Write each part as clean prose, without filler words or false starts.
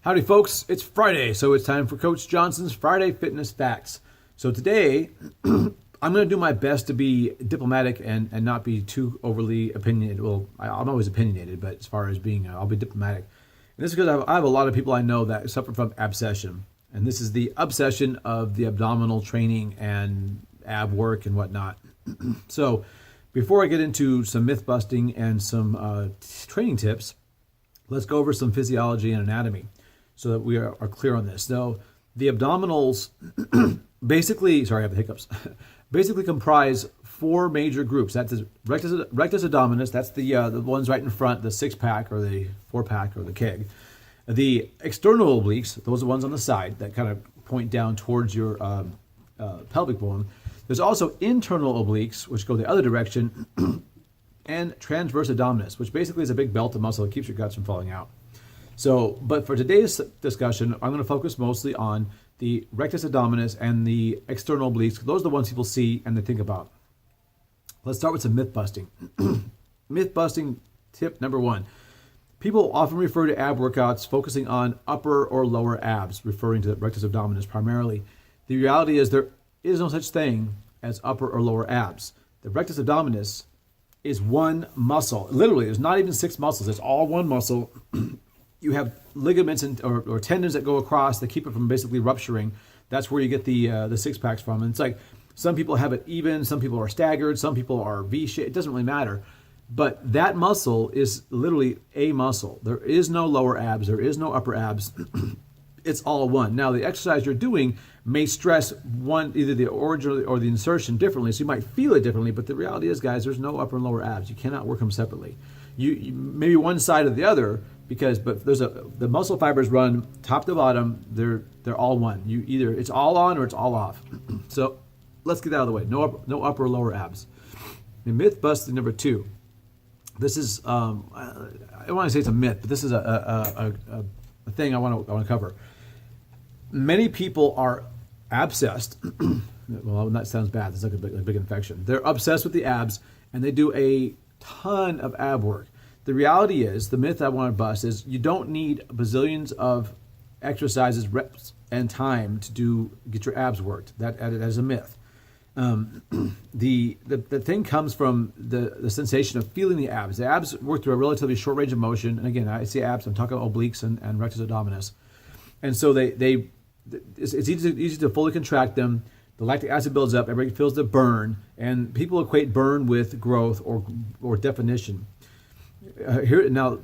Howdy, folks. It's Friday, so it's time for Coach Johnson's Friday Fitness Facts. So today, I'm going to do my best to be diplomatic and not be too overly opinionated. Well, I'm always opinionated, but as far as being, I'll be diplomatic. And this is because I have a lot of people I know that suffer from absession. And this is the obsession of the abdominal training and ab work and whatnot. So before I get into some myth busting and some training tips, let's go over some physiology and anatomy so that we are clear on this. Now, the abdominals basically, sorry, I have the hiccups, basically comprise four major groups. That's the rectus abdominis, that's the ones right in front, the six-pack or the four-pack or the keg. The external obliques, those are the ones on the side that kind of point down towards your pelvic bone. There's also internal obliques, which go the other direction, and transverse abdominis, which basically is a big belt of muscle that keeps your guts from falling out. So, but for today's discussion, I'm going to focus mostly on the rectus abdominis and the external obliques. Those are the ones people see and they think about. Let's start with some myth busting. Myth busting tip number one. People often refer to ab workouts focusing on upper or lower abs, referring to the rectus abdominis primarily. The reality is there is no such thing as upper or lower abs. The rectus abdominis is one muscle. Literally, there's not even six muscles. It's all one muscle. You have ligaments or tendons that go across that keep it from basically rupturing. That's where you get the six packs from. And it's like some people have it even, some people are staggered, some people are V-shaped. It doesn't really matter. But that muscle is literally a muscle. There is no lower abs. There is no upper abs. It's all one. Now, the exercise you're doing may stress one, either the origin or the insertion differently. So you might feel it differently. But the reality is, guys, there's no upper and lower abs. You cannot work them separately. You maybe one side or the other, but the muscle fibers run top to bottom. They're all one. You either it's all on or it's all off. So let's get that out of the way. No upper or lower abs. And myth busting number two. This is I don't want to say it's a myth, but this is a thing I want to cover. Many people are obsessed. Well, that sounds bad. It's like a big infection. They're obsessed with the abs, and they do a ton of ab work. The reality is, the myth I want to bust is you don't need bazillions of exercises, reps, and time to get your abs worked. That is a myth. The thing comes from the sensation of feeling the abs. The abs work through a relatively short range of motion. And again, I say abs, I'm talking obliques and rectus abdominis. And so it's easy to fully contract them. The lactic acid builds up, everybody feels the burn, and people equate burn with growth or definition.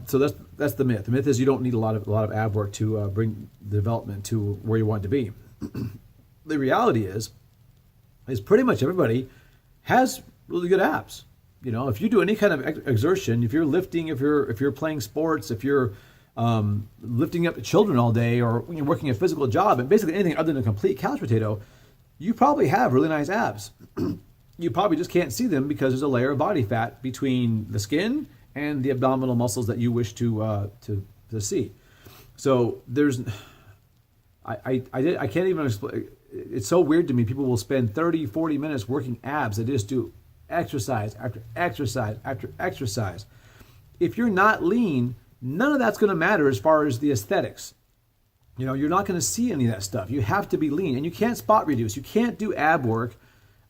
So that's the myth. The myth is you don't need a lot of ab work to bring the development to where you want it to be. The reality is pretty much everybody has really good abs. You know, if you do any kind of exertion, if you're lifting, if you're playing sports, if you're lifting up children all day, or when you're working a physical job, and basically anything other than a complete couch potato, you probably have really nice abs. You probably just can't see them because there's a layer of body fat between the skin and the abdominal muscles that you wish to see. So I can't even explain. It's so weird to me. People will spend 30, 40 minutes working abs. They just do exercise after exercise after exercise. If you're not lean, none of that's going to matter as far as the aesthetics. You know, you're not going to see any of that stuff. You have to be lean, and you can't spot reduce. You can't do ab work,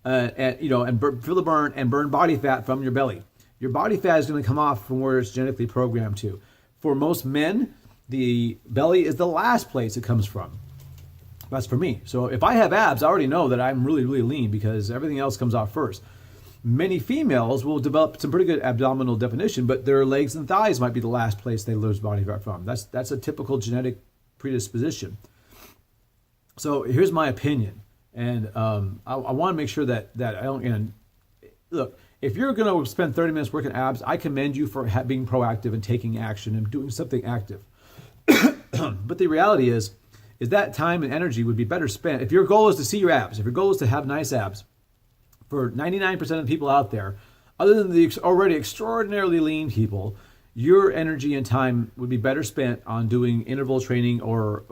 and feel the burn and burn body fat from your belly. Your body fat is going to come off from where it's genetically programmed to. For most men, the belly is the last place it comes from. That's for me. So if I have abs, I already know that I'm really, really lean because everything else comes off first. Many females will develop some pretty good abdominal definition, but their legs and thighs might be the last place they lose body fat from. That's a typical genetic predisposition. So here's my opinion, and I want to make sure that I don't. And look, if you're going to spend 30 minutes working abs, I commend you for being proactive and taking action and doing something active. But the reality is that time and energy would be better spent if your goal is to see your abs. If your goal is to have nice abs, for 99% of the people out there, other than the already extraordinarily lean people, your energy and time would be better spent on doing interval training or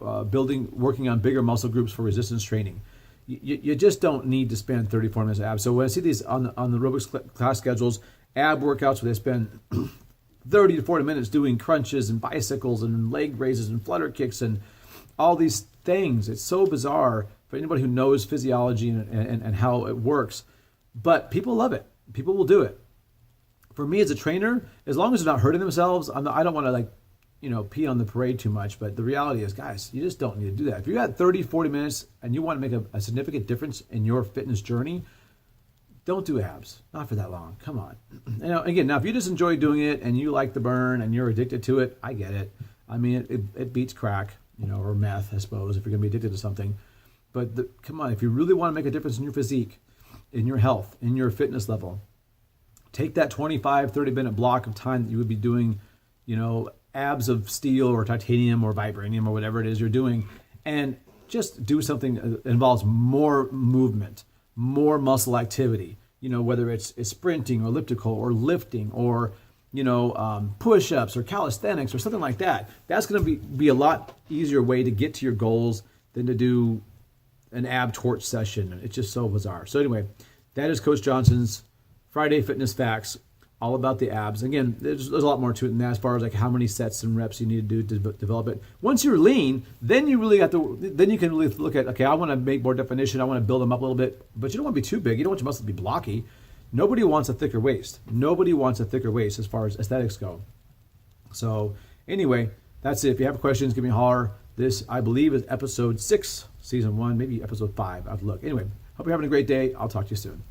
working on bigger muscle groups for resistance training. You just don't need to spend 34 minutes of abs. So when I see these on the aerobics class schedules, ab workouts where they spend 30 to 40 minutes doing crunches and bicycles and leg raises and flutter kicks and all these things. It's so bizarre for anybody who knows physiology and how it works. But people love it. People will do it. For me as a trainer, as long as they're not hurting themselves, I don't want to pee on the parade too much. But the reality is, guys, you just don't need to do that. If you got 30, 40 minutes and you want to make a significant difference in your fitness journey, don't do abs. Not for that long. Come on. Again, now if you just enjoy doing it and you like the burn and you're addicted to it, I get it. I mean, it beats crack, or meth, I suppose, if you're going to be addicted to something. But come on, if you really want to make a difference in your physique, in your health, in your fitness level, take that 25, 30-minute block of time that you would be doing, abs of steel or titanium or vibranium or whatever it is you're doing, and just do something that involves more movement, more muscle activity, whether it's sprinting or elliptical or lifting or, push-ups or calisthenics or something like that. That's going to be a lot easier way to get to your goals than to do an ab torch session. It's just so bizarre. So anyway, that is Coach Johnson's Friday Fitness Facts, all about the abs. Again, there's a lot more to it than that as far as like how many sets and reps you need to do to develop it. Once you're lean, then you really then you can really look at, okay, I want to make more definition. I want to build them up a little bit, but you don't want to be too big. You don't want your muscles to be blocky. Nobody wants a thicker waist. Nobody wants a thicker waist as far as aesthetics go. So anyway, that's it. If you have questions, give me a holler. This, I believe, is episode 6, season 1, maybe episode 5. I have to look. Anyway, hope you're having a great day. I'll talk to you soon.